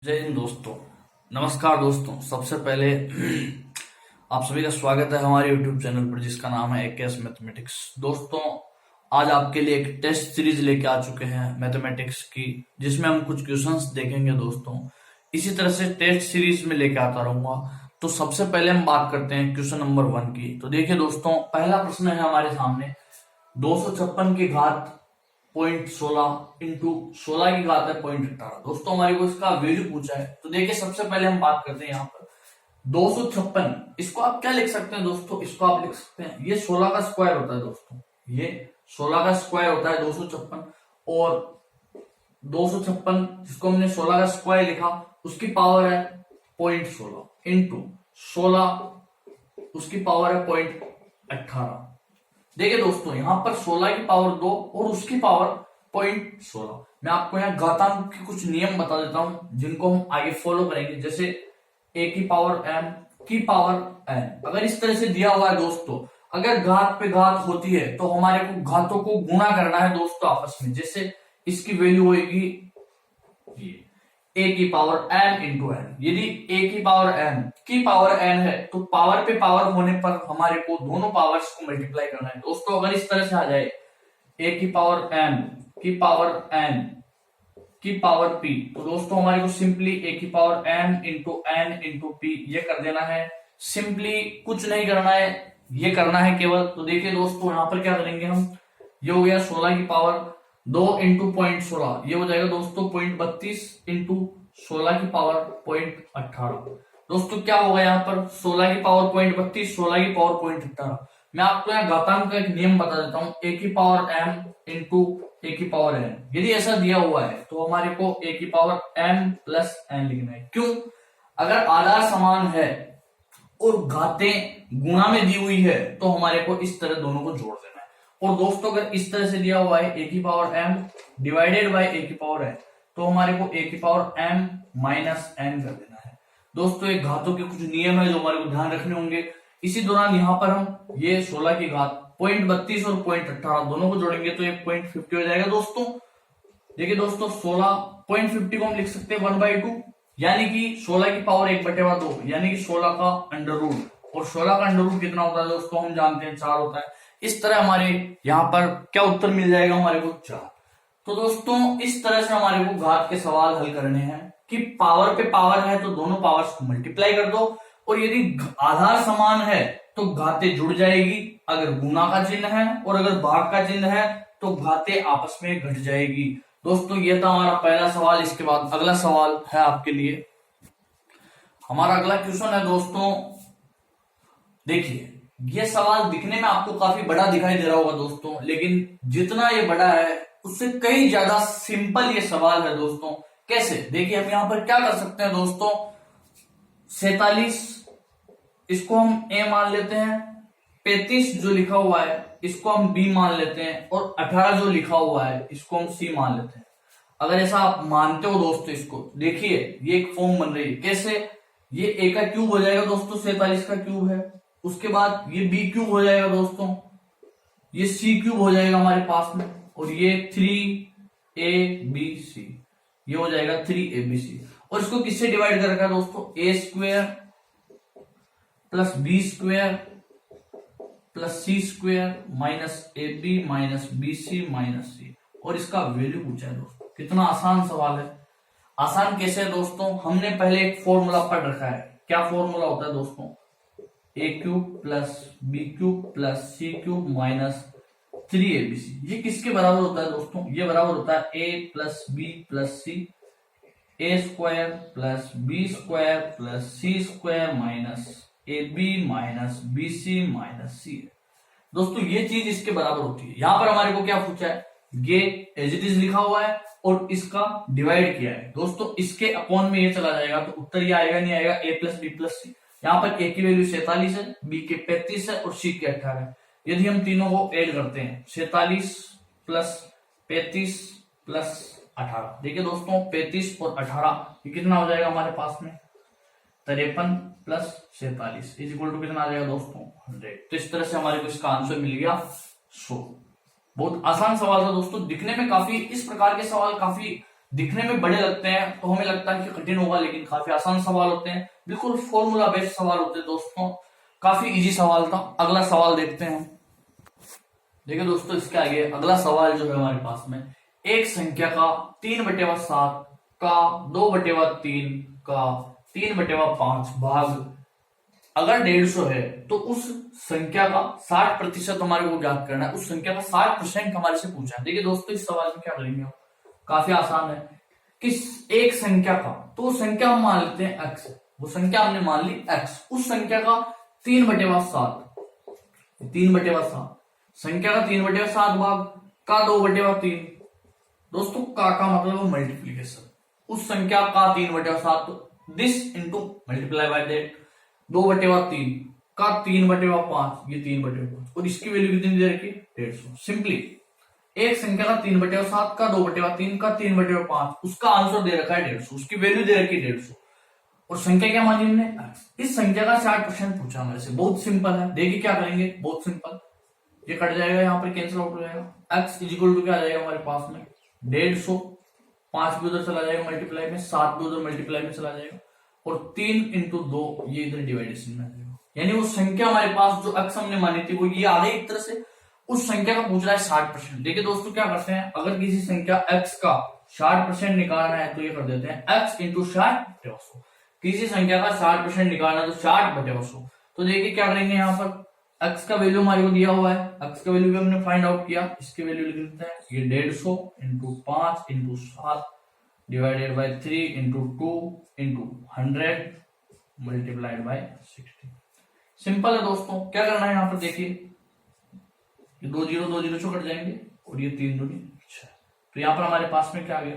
जय हिंद दोस्तों। नमस्कार दोस्तों। सबसे पहले आप सभी का स्वागत है हमारे YouTube चैनल पर जिसका नाम है एकेएस मैथमेटिक्स। दोस्तों आज आपके लिए एक टेस्ट सीरीज लेके आ चुके हैं मैथमेटिक्स की, जिसमें हम कुछ क्वेश्चंस देखेंगे दोस्तों। इसी तरह से टेस्ट सीरीज में लेके आता रहूंगा। तो सबसे पहले हम बात करते हैं क्वेश्चन नंबर 1 की। तो देखिए दोस्तों, पहला प्रश्न है हमारे सामने 256 की घात 0.16 इंटू 16 की घात है 0.18। दोस्तों हमारे को इसका वैल्यू पूछा है। तो देखिए सबसे पहले हम बात करते हैं यहाँ पर 256। इसको आप क्या लिख सकते हैं दोस्तों? इसको आप लिख सकते हैं, ये 16 का स्क्वायर होता है दोस्तों। ये 16 का स्क्वायर होता है 256। और 256 जिसको हमने 16 का स्क्वायर लिखा, उसकी पावर है 0.16 इंटू 16 उसकी पावर है 0.18। देखिए दोस्तों यहाँ पर 16 की पावर 2 और उसकी पावर 0.16। मैं आपको यहाँ घातांक के कुछ नियम बता देता हूं जिनको हम आगे फॉलो करेंगे। जैसे a की पावर m की पावर n। अगर इस तरह से दिया हुआ है दोस्तों, अगर घात पे घात होती है तो हमारे को घातों को गुणा करना है दोस्तों आपस में। जैसे इसकी वैल्यू होगी a की पावर n इंटू n। यदि a की पावर n है तो पावर पे पावर होने पर हमारे को दोनों पावर्स को मल्टीप्लाई करना है दोस्तों। अगर इस तरह से आ जाए a की पावर m की पावर n की पावर p, तो दोस्तों हमारे को सिंपली a की power m into n into p ये कर देना है। सिंपली कुछ नहीं करना है, ये करना है केवल। तो देखिए दोस्तों यहाँ पर क्या करेंगे हम, ये हो गया 16 की पावर 2 इंटू 0.16, ये हो जाएगा दोस्तों 0.32 इंटू 16 की पावर 0.18। दोस्तों क्या होगा यहाँ पर 16 की पावर 0.32, 16 की पावर 0.18। मैं आपको यहाँ घातांक का एक नियम बता देता हूँ, a की पावर m इंटू a की पावर n। यदि ऐसा दिया हुआ है तो हमारे को a की पावर m प्लस n लिखना है। क्यों? अगर आधार समान है और घातें गुणा में दी हुई है तो हमारे को इस तरह दोनों को जोड़ देना है। और दोस्तों अगर इस तरह से दिया हुआ है a की power m divided by a की पावर n, तो हमारे को a की पावर m माइनस n कर देना है। दोस्तों एक घातों के कुछ नियम है जो हमारे को ध्यान रखने होंगे। इसी दौरान यहाँ पर हम ये 16 की घात 0.32 और 0.18 दोनों को जोड़ेंगे तो एक 0.50 हो जाएगा दोस्तों। देखिए दोस्तों 0.50 को हम लिख सकते हैं 1/2, यानी कि 16 की पावर 1/2 यानी कि 16 का अंडर रूट। और 16 का अंडर रूट कितना होता है दोस्तों? हम जानते हैं 4 होता है। इस तरह हमारे यहाँ पर क्या उत्तर मिल जाएगा हमारे को? 4। तो दोस्तों इस तरह से हमारे को घात के सवाल हल करने हैं कि पावर पे पावर है तो दोनों पावर्स को मल्टीप्लाई कर दो, और यदि आधार समान है तो घातें जुड़ जाएगी। अगर गुना का चिन्ह है और अगर भाग का चिन्ह है तो घातें आपस में घट जाएगी। दोस्तों ये था हमारा पहला सवाल। इसके बाद अगला सवाल है आपके लिए। हमारा अगला क्वेश्चन है दोस्तों, देखिए ये सवाल दिखने में आपको काफी बड़ा दिखाई दे रहा होगा दोस्तों, लेकिन जितना ये बड़ा है उससे कई ज्यादा सिंपल ये सवाल है दोस्तों। कैसे? देखिए हम यहाँ पर क्या कर सकते हैं दोस्तों, 47 इसको हम a मान लेते हैं, 35 जो लिखा हुआ है इसको हम b मान लेते हैं, और 18 जो लिखा हुआ है इसको हम c मान लेते हैं। अगर ऐसा आप मानते हो दोस्तों, इसको देखिए ये एक फॉर्म बन रही है। कैसे? ये a का क्यूब हो जाएगा दोस्तों, 47 का क्यूब है। उसके बाद ये b क्यूब हो जाएगा दोस्तों, ये c क्यूब हो जाएगा हमारे पास में, और ये 3abc ये हो जाएगा 3abc। और इसको किससे डिवाइड कर रखा है दोस्तों? a square plus B square plus C square minus A B minus B C minus C, और इसका वैल्यू पूछा है दोस्तों। कितना आसान सवाल है। आसान कैसे है दोस्तों? हमने पहले एक फॉर्मूला पढ़ रखा है। क्या फॉर्मूला होता है दोस्तों? A cube plus B cube plus C cube minus 3abc। ये किसके बराबर होता है दोस्तों? ये बराबर होता है a plus B plus C, A square plus B square plus C square minus A B minus B C minus C. दोस्तों ये चीज इसके बराबर होती है। यहां पर हमारे को क्या पूछा है? ये एज इट इज लिखा हुआ है और इसका डिवाइड किया है दोस्तों। इसके अपॉन में ये चला जाएगा तो उत्तर ये आएगा, नहीं आएगा? a प्लस बी प्लस सी। यहाँ पर a की वैल्यू 47 है, b के 35 है और c के 18 है। यदि हम तीनों को ऐड करते हैं 47 प्लस 35 प्लस 18, देखिए दोस्तों 35 और 18 ये कितना हो जाएगा हमारे पास में? 53 प्लस 47 इज इक्वल टू कितना आ जाएगा दोस्तों? 100। तो इस तरह से हमारे को इसका आंसर मिल गया 100। बहुत आसान सवाल था दोस्तों, दिखने में काफी, इस प्रकार के सवाल काफी दिखने में बड़े लगते हैं तो हमें लगता है कि कठिन होगा, लेकिन काफी आसान सवाल होते हैं, बिल्कुल फॉर्मूला बेस्ड सवाल होते हैं दोस्तों। काफी इजी सवाल था। अगला सवाल देखते हैं हम। देखिए दोस्तों, इसके आगे अगला सवाल जो है हमारे पास में, एक संख्या का 3/7 का 2/3 का 3/5 भाग अगर 150 है तो उस संख्या का 60% हमारे को ज्ञात करना है। उस संख्या का 60% हमारे से पूछा है। देखिए दोस्तों, इस सवाल में क्या करेंगे हम, काफी आसान है। किस एक संख्या का, तो उस संख्या हम मान लेते हैं x, वो संख्या हमने मान ली x, उस संख्या का 3/7, 3/7 संख्या का 3/7 भाग का 2/3। दोस्तों का मतलब मल्टीप्लीकेशन, उस संख्या का 3/7, this into multiply by that, 2/3 का 3/5, ये 3/5, और इसकी वैल्यू कितनी दे रखी, 150। सिंपली एक संख्या का 3/7 का 2/3 का 3/5, उसका आंसर दे रखा है 150, उसकी वैल्यू दे रखी है 150, और संख्या क्या मानी हमने, इस संख्या का 60% पूछा हमारे से। बहुत सिंपल है, देखिए क्या करेंगे, बहुत सिंपल, ये कट जाएगा, यहाँ पर कैंसिल आउट हो जाएगा। x इजिकल टू क्या आ जाएगा हमारे पास में 150, 5 भी उधर चला जाएगा मल्टीप्लाई में, 7 भी उधर मल्टीप्लाई में चला जाएगा, और 3/2 ये इधर डिवाइडेशन में आ जाएगा। यानी वो संख्या हमारे पास जो x हमने मानी थी वो ये आ गई एक तरह से, उस संख्या का पूछ रहा है 60%। देखिए दोस्तों क्या करते हैं, अगर किसी संख्या x का 60% निकालना है तो ये कर देते हैं x इंटू 60/100। किसी संख्या का 60% निकालना है तो 60/100। तो देखिए क्या करेंगे, यहाँ पर x का वैल्यू हमारे को दिया हुआ है, x का वैल्यू भी हमने फाइंड आउट किया, इसके वैल्यू लिख देते हैं, ये 150 into 5 into 7 divided by 3 into 2 into 100 multiplied by 60। Simple है दोस्तों, क्या करना है यहाँ पर, देखिए ये 2 0 से कट जाएंगे, और ये 3 दूनी 6, तो यहाँ पर हमारे पास में क्या आ गया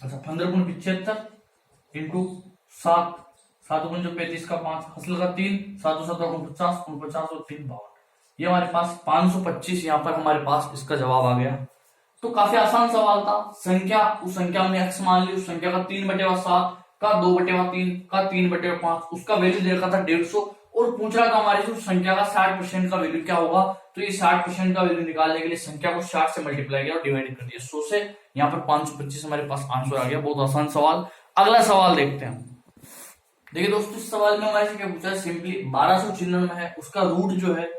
अच्छा 15×75 इंटू 7, 7×35 का 5, हसल का 3, 7 7 49, 49 और 3 52, ये हमारे पास 525, यहाँ पर हमारे पास इसका जवाब आ गया। तो काफी आसान सवाल था। संख्या, उस संख्या हमने x मान ली, उस संख्या का 3/7 का 2/3 का 3/5, उसका वैल्यू दे रखा था 150, और पूछ रहा था हमारे से उस संख्या का 60% का वैल्यू क्या होगा। तो ये 60% का वैल्यू निकालने के लिए संख्या को 60 से मल्टीप्लाई किया और डिवाइड कर दिया 100 से, यहाँ पर 525 हमारे पास आंसर आ गया। बहुत आसान सवाल। अगला सवाल देखते हैं। देखिए दोस्तों, इस सवाल में हमारे से क्या पूछा है, सिंपली 1296 है, उसका रूट जो है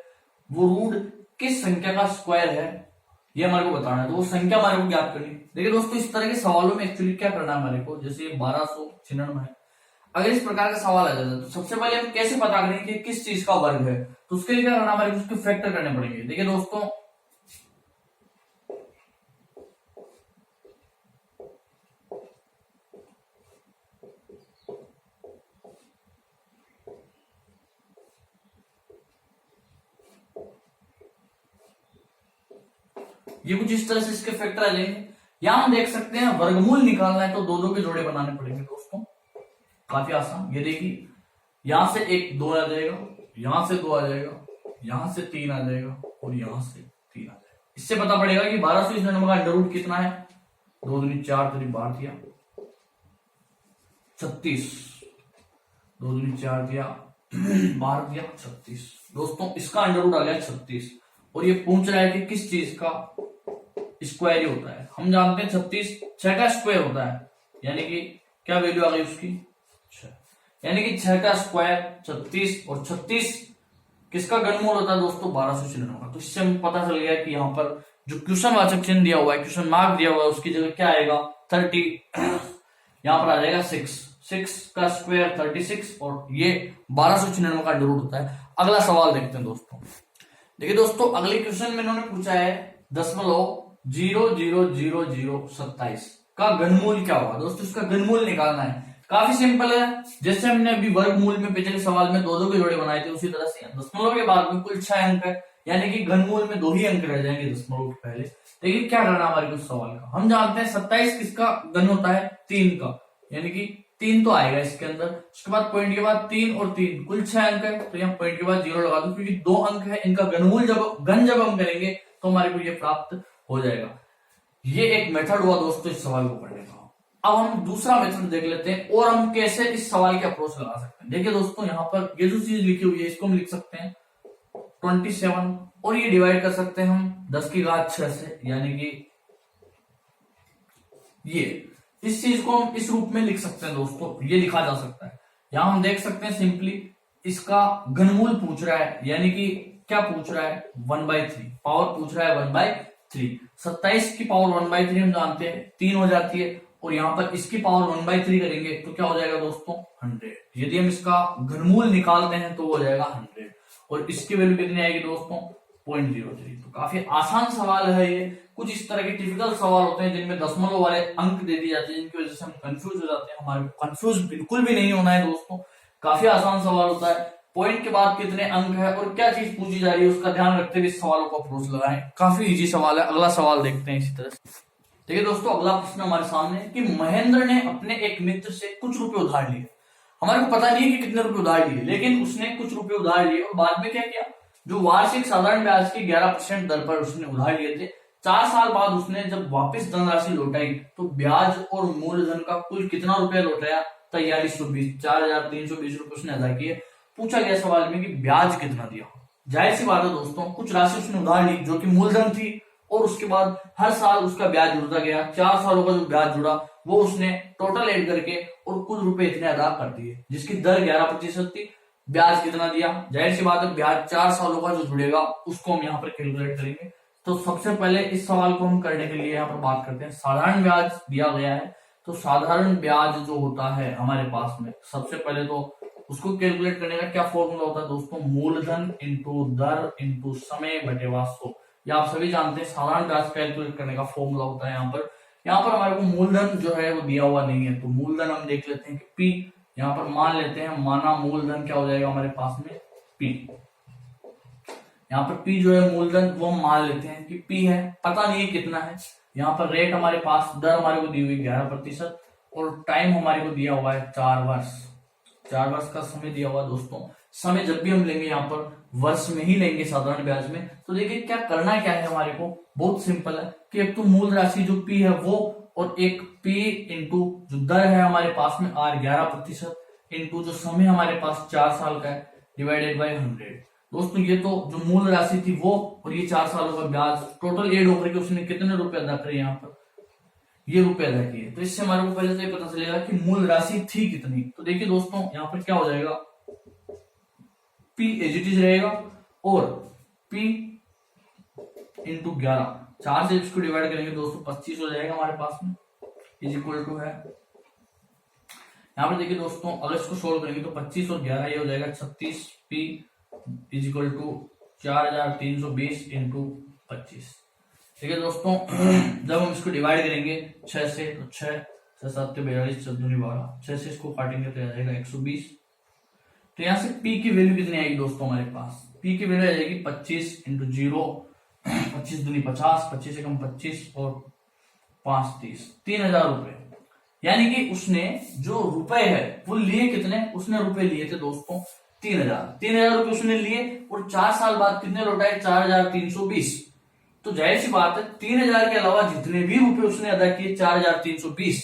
वो रूट किस संख्या का स्क्वायर है ये हमारे को बताना है, तो वो संख्या हमारे को ज्ञात करनी। देखिए दोस्तों, इस तरह के सवालों में एक्चुअली क्या करना है हमारे को, जैसे 1296 है, अगर इस प्रकार का सवाल आ जाता है तो सबसे पहले हम कैसे पता करें कि किस चीज का वर्ग है, तो उसके लिए क्या करना हमारे को, उसके फैक्टर करने पड़ेंगे। देखिए दोस्तों, ये कुछ इस तरह से इसके फैक्टर आ जाएंगे। यहां हम देख सकते हैं वर्गमूल निकालना है तो 2 के जोड़े बनाने पड़ेंगे दोस्तों, काफी आसान। ये देखिए, यहां से एक 2 आ जाएगा, यहां से 2 आ जाएगा, यहां से 3 आ जाएगा, और यहां से 3 आ जाएगा। इससे पता पड़ेगा कि 1296 का अंडर रूट कितना है, 2 दूनी 4, 3 12 दिया 36, 2 दूनी 4 दिया 12 दिया 36। दोस्तों इसका अंडर रूट आ गया 36, और ये पूछ रहा है कि किस चीज का स्क्वायर ही होता है। हम जानते हैं 36 6 का स्क्वायर होता है, यानी कि क्या वैल्यू आ गई उसकी 6, यानी कि 6 का स्क्वायर 36, और 36 किसका घनमूल होता है दोस्तों, 1296 का। तो इससे हमें पता चल गया कि यहाँ पर जो क्वेश्चन वाचक चिन्ह दिया हुआ है, क्वेश्चन मार्क दिया हुआ है, उसकी जगह क्या आएगा 30, यहाँ पर आ जाएगा 6 का स्क्वायर 36, और ये 1296 का अंडर रूट होता है। अगला सवाल देखते हैं दोस्तों। देखिए दोस्तों, अगले क्वेश्चन में इन्होंने पूछा है 0.000027 का घनमूल क्या होगा। दोस्तों इसका घनमूल निकालना है, काफी सिंपल है। जैसे हमने अभी वर्गमूल में पिछले सवाल में 2 के जोड़े बनाए थे, उसी तरह से दशमलव के बाद में कुल 6 अंक है, यानी कि घनमूल में 2 ही अंक रह जाएंगे दशमलव के पहले। देखिए क्या करना हमारे को सवाल का, हम जानते हैं 27 किसका घन होता है, 3 का, यानी कि 3 तो आएगा इसके अंदर। उसके बाद पॉइंट के बाद 3 और 3 कुल 6 अंक है, तो यहाँ पॉइंट के बाद 0 लगा दो, क्योंकि 2 अंक है, इनका घनमूल जब हम करेंगे तो हमारे को ये प्राप्त हो जाएगा। ये एक मेथड हुआ दोस्तों इस सवाल को करने का। अब हम दूसरा मेथड देख लेते हैं, और हम कैसे इस सवाल की अप्रोच लगा सकते हैं। देखिए दोस्तों, यहाँ पर ये जो चीज लिखी हुई है इसको हम लिख सकते हैं 27, और ये डिवाइड कर सकते हैं हम 10 की घात 6 से, यानी कि ये इस चीज को हम इस रूप में लिख सकते हैं दोस्तों, ये लिखा जा सकता है। यहां हम देख सकते हैं सिंपली इसका घनमूल पूछ रहा है, यानी कि क्या पूछ रहा है 1/3, पावर पूछ रहा है 1/3। 27 की पावर 1/3 हम जानते हैं 3 हो जाती है, और यहाँ पर इसकी पावर 1/3 करेंगे तो क्या हो जाएगा दोस्तों 100। यदि हम इसका घनमूल निकालते हैं तो हो जाएगा 100, और इसकी वैल्यू कितनी आएगी दोस्तों 0.03। तो काफी आसान सवाल है ये। कुछ इस तरह के टिपिकल सवाल होते हैं जिनमें दशमलव वाले अंक दे दिए जाते हैं, जिनकी वजह से हम कंफ्यूज हो जाते हैं। हमारे कंफ्यूज बिल्कुल भी नहीं होना है दोस्तों, काफी आसान सवाल होता है। पॉइंट के बाद कितने अंक है और क्या चीज पूछी जा रही है उसका ध्यान रखते हुए इस सवालों को अप्रोच लगाएं। काफी इजी सवाल है। अगला सवाल देखते हैं इसी तरह से। देखिए दोस्तों, अगला प्रश्न हमारे सामने है कि महेंद्र ने अपने एक मित्र से कुछ रुपए उधार लिए। हमारे को पता नहीं है कि कितने रुपए उधार लिए, लेकिन उसने कुछ रुपए उधार लिए और बाद में क्या किया, जो वार्षिक साधारण ब्याज की 11% दर पर उसने उधार लिए थे, 4 साल बाद उसने जब वापस धनराशि लौटाई तो ब्याज और मूलधन का कुल कितना रुपया लौटाया, 4320, 4320 रुपए उसने अदा किए। पूछा गया सवाल में कि ब्याज कितना दिया। जाहिर सी बात है दोस्तों, कुछ राशि उसने उधार ली जो कि मूलधन थी, और उसके बाद हर साल उसका ब्याज जुड़ता गया। 4 सालों का जो ब्याज जुड़ा वो उसने टोटल ऐड करके और कुछ रुपए इतने अदा कर दिए, जिसकी दर 11% थी। ब्याज कितना दिया, जाहिर सी बात है ब्याज 4 सालों का जो जुड़ेगा उसको हम यहाँ पर कैलकुलेट करेंगे। तो सबसे पहले इस सवाल को हम करने के लिए यहाँ पर बात करते हैं। साधारण ब्याज दिया गया है, तो साधारण ब्याज जो होता है हमारे पास में, सबसे पहले तो उसको कैलकुलेट करने का क्या फॉर्मूला होता है दोस्तों, मूलधन इंटू दर इंटू समय बटे 100। ये आप सभी जानते हैं साधारण ब्याज कैलकुलेट करने का फॉर्मूला होता है। यहाँ पर हमारे को मूलधन जो है वो दिया हुआ नहीं है, तो मूलधन हम देख लेते हैं कि पी, यहाँ पर मान लेते हैं, माना मूलधन क्या हो जाएगा हमारे पास में पी। यहाँ पर पी जो है मूलधन वो हम मान लेते हैं कि पी है, पता नहीं है कितना है। यहाँ पर रेट हमारे पास, दर हमारे को दी हुई 11%, और टाइम हमारे को दिया हुआ है 4 वर्ष। 4 वर्ष का समय दिया हुआ दोस्तों। समय जब भी हम लेंगे यहाँ पर वर्ष में ही लेंगे साधारण ब्याज में। तो देखिए क्या करना क्या है हमारे को, बहुत सिंपल है कि एक तो मूल राशि जो पी है वो, और एक पी इंटू जो दर है हमारे पास में आर 11% इंटू जो समय हमारे पास 4 साल का है डिवाइडेड बाई 100। दोस्तों ये तो जो मूल राशि थी वो, और ये 4 सालों का ब्याज टोटल एड होकर के उसने कितने रुपए अदा करे, यहाँ पर ये रुपए अदा किए। तो इससे हमारे को पहले से पता चलेगा कि मूल राशि थी कितनी। तो देखिए दोस्तों यहाँ पर क्या हो जाएगा, P एज इट इज रहेगा, और P इंटू 11, 4 से इसको डिवाइड करेंगे दोस्तों 25 हो जाएगा हमारे पास में, इज इक्वल टू है। यहाँ पर देखिए दोस्तों अगर इसको सोल्व करेंगे तो 25 और 11 ये हो जाएगा 36, P is equal to 4320 into 25। ठीक है दोस्तों, जब हम इसको डिवाइड करेंगे 6 से, तो 6 7 42 14 12, 6 से इसको काटेंगे तो आ जाएगा 120। तो यहां से P की वैल्यू कितनी आएगी दोस्तों हमारे पास, P की वैल्यू आ जाएगी 25 इंटू 0, 25 दूनी 50, 25 से कम 25 और 5 30, 3000 रुपए। यानी कि उसने जो रुपए है वो लिए कितने, उसने रुपए लिए थे दोस्तों 3000 रुपए उसने लिए, और 4 साल बाद कितने लौटाए 4320। तो जाहिर सी बात है 3000 के अलावा जितने भी रुपए उसने अदा किए 4320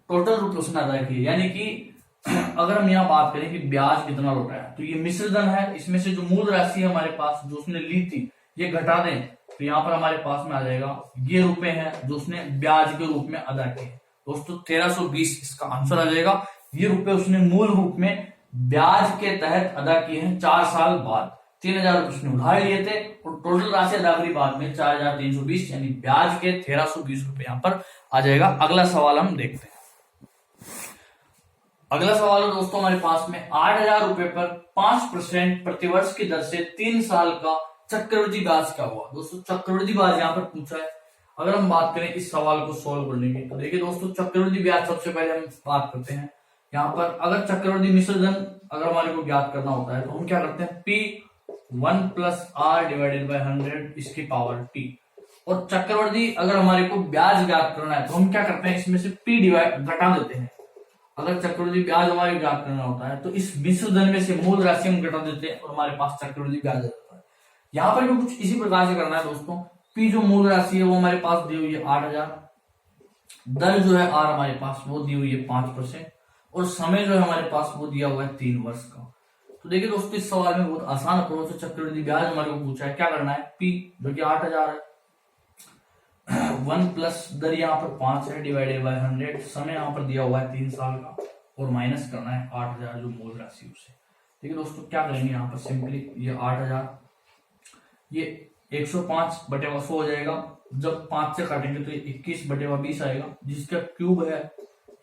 टोटल रुपए उसने अदा किए। यानी कि अगर हम यहाँ बात करें कि ब्याज कितना लौटाया, तो ये मिश्र धन है, इसमें से जो मूल राशि है हमारे पास जो उसने ली थी ये घटा दें, तो यहाँ पर हमारे पास में आ जाएगा ये रुपए हैं जो उसने ब्याज के रूप में अदा किए। दोस्तों 1320 इसका आंसर आ जाएगा। ये रुपए उसने मूल रूप में ब्याज के तहत अदा किए हैं 4 साल बाद। 3000 रुपए उसने उधार लिए थे और टोटल राशि अदा करी बाद में 4320, यानी ब्याज के 1320 रुपए यहाँ पर आ जाएगा। अगला सवाल हम देखते हैं। अगला सवाल है दोस्तों हमारे पास में 8000 रुपए पर 5% प्रतिवर्ष की दर से 3 साल का चक्रवृद्धि ब्याज क्या हुआ। दोस्तों चक्रवृद्धि ब्याज यहाँ पर पूछा है। अगर हम बात करें इस सवाल को सोल्व करने की, तो देखिए दोस्तों चक्रवृद्धि ब्याज सबसे पहले हम बात करते हैं। यहाँ पर अगर चक्रवृद्धि मिश्र धन अगर हमारे को ज्ञात करना होता है तो हम क्या करते हैं, P1 plus R divided by 100 इसकी पावर T। और चक्रवृद्धि अगर हमारे को ब्याज ज्ञात करना है तो हम क्या करते हैं, इसमें से P डिवाइड घटा देते हैं। अगर चक्रवृद्धि ब्याज हमारे ज्ञात करना होता है तो इस मिश्र धन में से मूल राशि हम घटा देते हैं और हमारे पास चक्रवृद्धि ब्याज आता है। यहाँ पर भी कुछ इसी प्रकार से करना है दोस्तों। P जो मूल राशि है वो हमारे पास दी हुई है 8000, दर जो है R हमारे पास वो दी हुई है 5%, और समय जो है हमारे पास वो दिया हुआ है 3 वर्ष का। तो देखिए दोस्तों इस सवाल में बहुत आसान अप्रोच है। चक्रवृद्धि ब्याज हमारे को पूछा है, क्या करना है, P जो कि 8000 है, 1 प्लस दर यहाँ पर 5 है डिवाइडेड बाय 100, समय यहाँ पर दिया हुआ है 3 साल का, और माइनस करना है 8000 जो मूल राशि उसे। ठीक है दोस्तों, क्या करेंगे यहाँ पर सिंपली ये 8000 ये 105/100 हो जाएगा। जब 5 से काटेंगे तो ये 21/20 आएगा, जिसका क्यूब है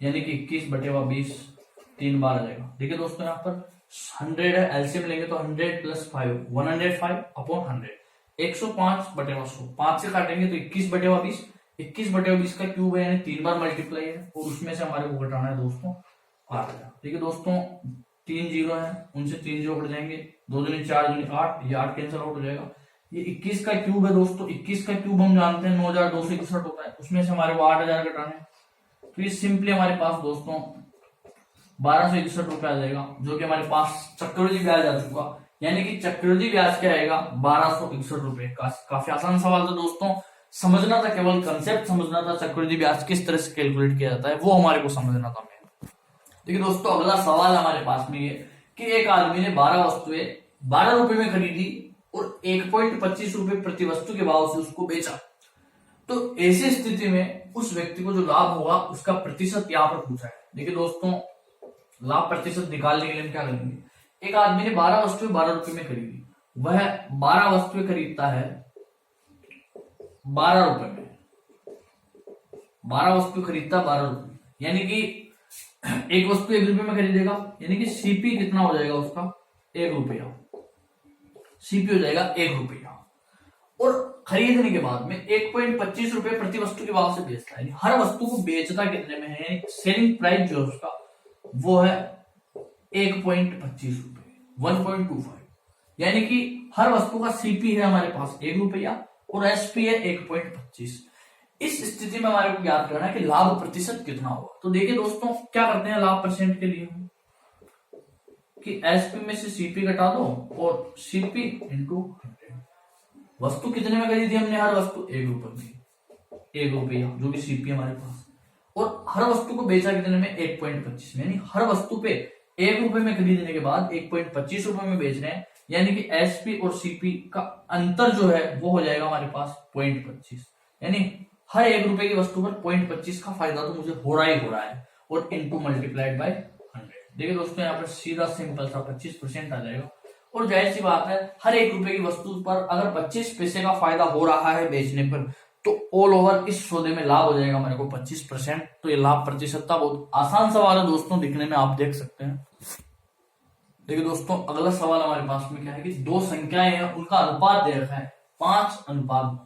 यानी कि 21/20 3 बार आ जाएगा। देखिए दोस्तों यहाँ पर 100 है, एलसीएम लेंगे तो 100 प्लस 5 105/100 105/100। 5 से काटेंगे तो 21/20, 21/20 का क्यूब है यानी 3 बार मल्टीप्लाई है, और उसमें से हमारे को घटाना है दोस्तों 8000। ठीक है दोस्तों, 3 जीरो है, उनसे 3 जीरो कट जाएंगे, 2 दूनी 4 दूनी 8, ये 8 कैंसिल आउट हो जाएगा। ये 21 का क्यूब है दोस्तों, 21 का क्यूब हम जानते हैं 9261 होता है, उसमें से हमारे को 8000 घटाने हैं, तो ये सिंपली हमारे पास दोस्तों 1261 रुपए आ जाएगा, जो कि हमारे पास चक्रवृद्धि ब्याज आ चुका, यानी कि चक्रवृद्धि ब्याज क्या आएगा 1261 रुपए। काफी आसान सवाल था दोस्तों, समझना था, केवल कंसेप्ट समझना था, चक्रवृद्धि ब्याज किस तरह से कैलकुलेट किया जाता है वो हमारे को समझना था। देखिए दोस्तों, अगला सवाल हमारे पास में ये कि एक आदमी ने 12 वस्तुएं 12 रुपए में खरीदी और 1.25 रुपए प्रति वस्तु के भाव से उसको बेचा, तो ऐसी स्थिति में उस व्यक्ति को जो लाभ होगा उसका प्रतिशत यहाँ पर पूछा है। देखिए दोस्तों, लाभ प्रतिशत निकालने के लिए क्या करेंगे, एक आदमी ने 12 वस्तुएं 12 रुपए में खरीदी, वह 12 वस्तुएं खरीदता है 12 रुपए में, 12 वस्तु खरीदता 12 रुपए, यानी कि एक वस्तु 1 रुपए में खरीदेगा, यानी कि सीपी कितना हो जाएगा उसका 1 रुपया, सीपी हो जाएगा 1 रुपया, और खरीदने के बाद में 1.25 रुपए प्रति वस्तु के भाव से बेचता है, हर वस्तु को बेचता कितने में है, सेलिंग प्राइस जो है उसका वो है 1.25 रुपए 1.25, यानी कि हर वस्तु का सीपी है हमारे पास 1 रुपया और एसपी है 1.25। इस स्थिति में हमारे को याद करना है कि लाभ प्रतिशत कितना होगा। तो देखिए दोस्तों, क्या करते हैं लाभ परसेंट के लिए कि एसपी में से सीपी घटा दो और सीपी इंटू 100। वस्तु कितने में खरीदी हमने, हर वस्तु 1 रुपए में, 1 रुपया जो कि सीपी हमारे पास, और हर वस्तु को बेचा कितने में 1.25, यानी हर वस्तु पे 1 रुपए में खरीदने के बाद 1.25 रुपए में बेच रहे हैं, यानी कि एसपी और सीपी का अंतर जो है वो हो जाएगा हमारे पास 0.25, यानी हर 1 रुपए की वस्तु पर 0.25 का फायदा तो मुझे हो रहा है, और इंटू मल्टीप्लाइड बाय 100। देखिए दोस्तों, यहाँ पर सीधा सिंपल सा 25% आ जाएगा, और जाहिर सी बात है हर 1 रुपए की वस्तु पर अगर 25 पैसे का फायदा हो रहा है बेचने पर, तो ऑल ओवर इस सौदे में लाभ हो जाएगा हमारे को 25%। तो ये लाभ प्रतिशत था, बहुत आसान सवाल है दोस्तों, दिखने में आप देख सकते हैं। देखिए दोस्तों, अगला सवाल हमारे पास में क्या है कि 2 संख्याएं हैं, उनका अनुपात दे रखा है 5:9,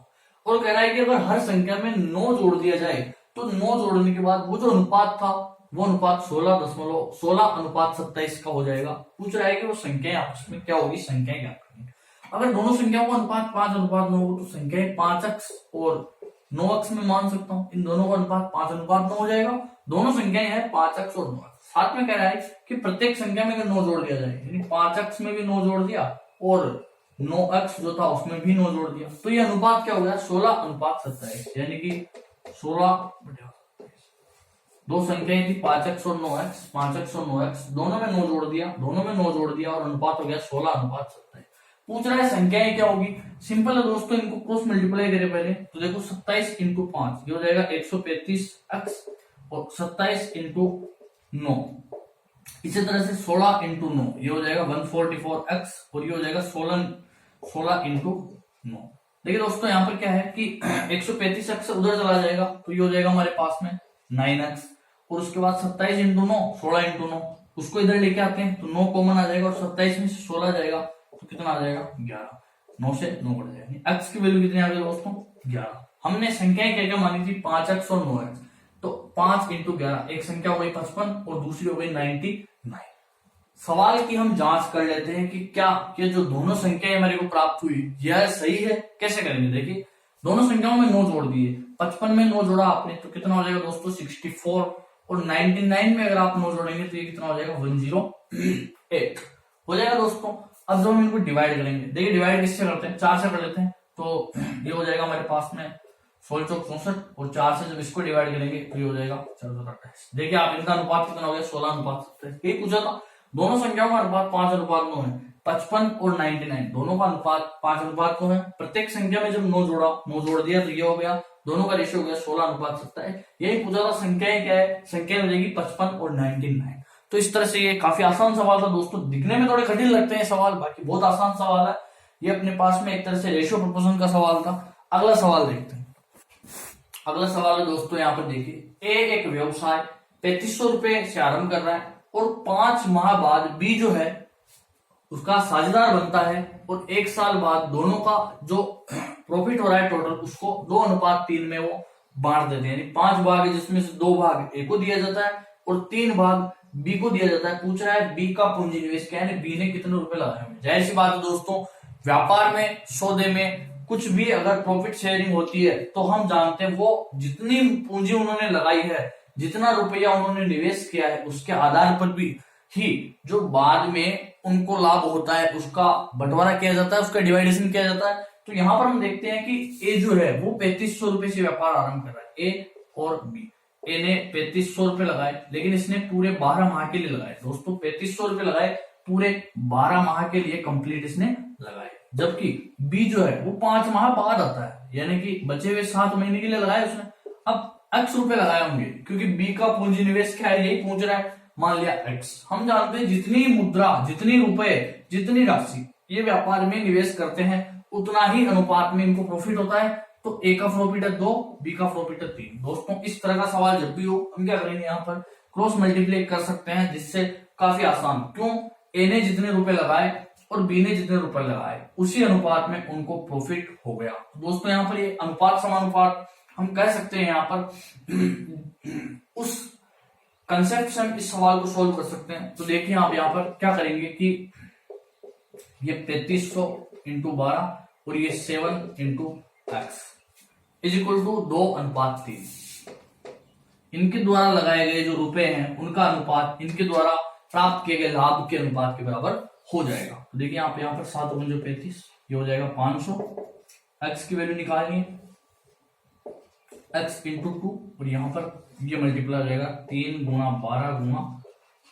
और कह रहा है कि अगर हर संख्या में 9 जोड़ दिया जाए तो 9 जोड़ने के बाद वो जो अनुपात था वो अनुपात 16:27 का हो जाएगा। पूछ रहा है कि वो संख्याएं आपस में क्या होगी, संख्याएं क्या करनी। अगर दोनों संख्याओं का अनुपात 5:9 हो तो संख्याएं 5x और 9x में मान सकता हूं, इन दोनों का अनुपात 5:9 हो जाएगा। दोनों संख्याएं हैं 5x और 9x। साथ में कह रहा है कि प्रत्येक संख्या में अगर 9 जोड़ दिया जाए, यानी 5x में भी 9 जोड़ दिया और 9x जो था उसमें भी 9 जोड़ दिया, तो ये अनुपात क्या हो गया 16:27, यानी कि 16 दो संख्याएं थी 5x और 9x, 5x और 9x दोनों में 9 जोड़ दिया और अनुपात हो गया 16:27। पूछ रहा है संख्याएं क्या होगी, सिंपल है दोस्तों, इनको क्रॉस मल्टीप्लाई करें पहले, तो देखो 27 इंटू 5 ये हो जाएगा 135x और 27 इंटू 9, इसी तरह से 16 इंटू 9 ये हो जाएगा 144x और ये हो जाएगा 16 इंटू 9। देखिए दोस्तों, यहाँ पर क्या है कि 135x उधर चला जाएगा तो ये हो जाएगा हमारे पास में 9x, और उसके बाद 27 इंटू 9 16 इंटू 9 उसको इधर लेके आते हैं तो 9 कॉमन आ जाएगा और 27 में से 16 जाएगा तो कितना आ जाएगा 11, 9 से 9 बढ़ जाएगा। x की वैल्यू कितनी आ गई दोस्तों 11। हमने संख्याएं क्या क्या मानी थी 5x और 9x, तो 5 इंटू 11 एक संख्या हो गई 55 और दूसरी हो गई 99। सवाल की हम जांच कर लेते हैं कि क्या ये जो दोनों संख्याएं हमारे को प्राप्त हुई यह सही है। कैसे करेंगे, देखिए दोनों संख्याओं में 9 जोड़ दिए, 55 में 9 जोड़ा आपने तो कितना हो जाएगा दोस्तों 64, और 99 में अगर आप 9 जोड़ेंगे तो ये कितना हो जाएगा 108 हो जाएगा दोस्तों। अब जब हम इनको डिवाइड करेंगे, देखिए डिवाइड किससे करते हैं 4 से कर लेते हैं, तो ये हो जाएगा हमारे पास में 16 चौक 64 और 4 से जब इसको डिवाइड करेंगे तो ये हो जाएगा 428। देखिए आप इनका अनुपात कितना हो गया 16:27। यही पूछा था, दोनों संख्याओं का अनुपात 5:9 है, 55 और 99 दोनों का अनुपात 5:9 है। प्रत्येक संख्या में जब 9 जोड़ दिया तो ये हो गया दोनों का रेशियो हो गया 16:17। यही पूछा था संख्याएं क्या है, संख्या हो जाएगी 55 और 99। तो इस तरह से ये काफी आसान सवाल था दोस्तों, दिखने में थोड़े कठिन लगते हैं सवाल, बाकी बहुत आसान सवाल है। ये अपने पास में एक तरह से रेशियो प्रोपोर्शन का सवाल था। अगला सवाल देखते हैं। अगला सवाल है दोस्तों, यहाँ पर देखिए, ए एक व्यवसाय 3500 रुपए से आरंभ कर रहा है और 5 माह बाद बी जो है उसका साझेदार बनता है और 1 साल बाद दोनों का जो प्रॉफिट हो रहा है टोटल उसको 2:3 में वो बांट देते हैं। यानी 5 भाग है जिसमें से 2 भाग ए को दिया जाता है और 3 भाग बी को दिया जाता है। पूछ रहा है बी का पूंजी निवेश क्या है, बी ने कितने रुपए लगाए हैं। जाहिर सी बात है दोस्तों, व्यापार में, सौदे में कुछ भी अगर प्रॉफिट शेयरिंग होती है तो हम जानते हैं वो जितनी पूंजी उन्होंने लगाई है, जितना रुपया उन्होंने निवेश किया है, उसके आधार पर भी ही जो बाद में उनको लाभ होता है उसका बंटवारा किया जाता है, उसका डिवाइडेशन किया जाता है। तो यहां पर हम देखते हैं कि ए जो है वो 3500 रुपए से व्यापार आरंभ कर रहा है, ए और बी। ए ने 3500 रुपए लगाए, लेकिन इसने पूरे 12 माह के लिए लगाए दोस्तों। 3500 रुपए लगाए पूरे 12 माह के लिए कंप्लीट इसने लगाए, जबकि बी जो है वो 5 माह बाद आता है, यानी कि बचे हुए 7 महीने के लिए लगाए उसने। अब x रुपए लगाए होंगे क्योंकि बी का पूंजी निवेश क्या है यही पूछ रहा है, मान लिया x। हम जानते हैं जितनी मुद्रा, जितनी रुपए, जितनी राशि ये व्यापार में निवेश करते हैं उतना ही अनुपात में इनको प्रॉफिट होता है। तो ए का प्रॉफिट है 2, बी का प्रॉफिट है 3। दोस्तों इस तरह का सवाल जब भी हो हम क्या करेंगे, यहाँ पर क्रॉस मल्टीप्लाई कर सकते हैं, जिससे काफी आसान। क्यों, ए ने जितने रुपए लगाए और बी ने जितने रुपए लगाए उसी अनुपात में उनको प्रॉफिट हो गया। दोस्तों यहाँ पर ये अनुपात समानुपात हम कह सकते हैं। यहाँ पर उस कंसेप्ट से हम इस सवाल को सोल्व कर सकते हैं। तो देखिए आप यहाँ पर क्या करेंगे कि ये 3500 इंटू 12 और ये 7 into X is equal to 2:3। इनके द्वारा लगाए गए जो रुपए हैं उनका अनुपात इनके द्वारा प्राप्त किए गए लाभ के अनुपात के बराबर हो जाएगा। तो देखिए आप यहाँ पर 7 × 35 ये हो जाएगा 500। एक्स की वैल्यू निकालनी है, एक्स इंटू 2 और यहाँ पर ये मल्टीप्लाई हो जाएगा 3 × 12 ×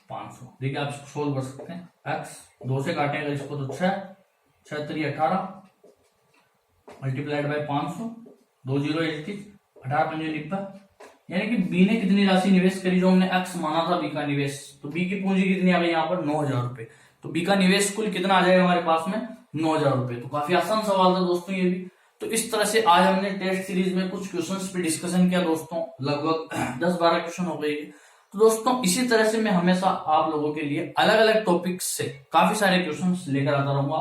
500। देखिए आप इसको सोल्व कर सकते हैं। एक्स 2 से काटेंगे इसको तो 6, 6 3 18 मल्टीप्लाइड बाय 500, 2 0 21, 18 5 90। यानी कि बी ने कितनी राशि निवेश करी, जो हमने एक्स माना था बी का निवेश, तो बी की पूंजी कितनी आ गई यहाँ पर 9000 रुपए। तो बी का निवेश कुल कितना आ जाएगा हमारे पास में 9000 रुपए। तो काफी आसान सवाल था दोस्तों ये भी। तो इस तरह से आज हमने टेस्ट सीरीज में कुछ क्वेश्चंस पे डिस्कशन किया दोस्तों, लगभग 10-12 क्वेश्चन हो गए। तो दोस्तों इसी तरह से मैं हमेशा आप लोगों के लिए अलग अलग टॉपिक्स से काफी सारे क्वेश्चंस लेकर आता रहूंगा।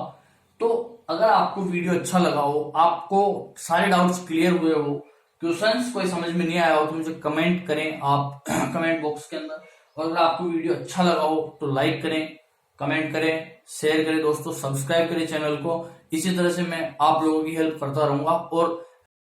तो अगर आपको वीडियो अच्छा लगा हो, आपको सारे डाउट्स क्लियर हुए हो, क्वेश्चंस कोई समझ में नहीं आया हो, तो मुझे कमेंट करें आप कमेंट बॉक्स के अंदर। और अगर आपको वीडियो अच्छा लगा हो तो लाइक करें, कमेंट करें, शेयर करें दोस्तों, सब्सक्राइब करें चैनल को। इसी तरह से मैं आप लोगों की हेल्प करता रहूंगा। और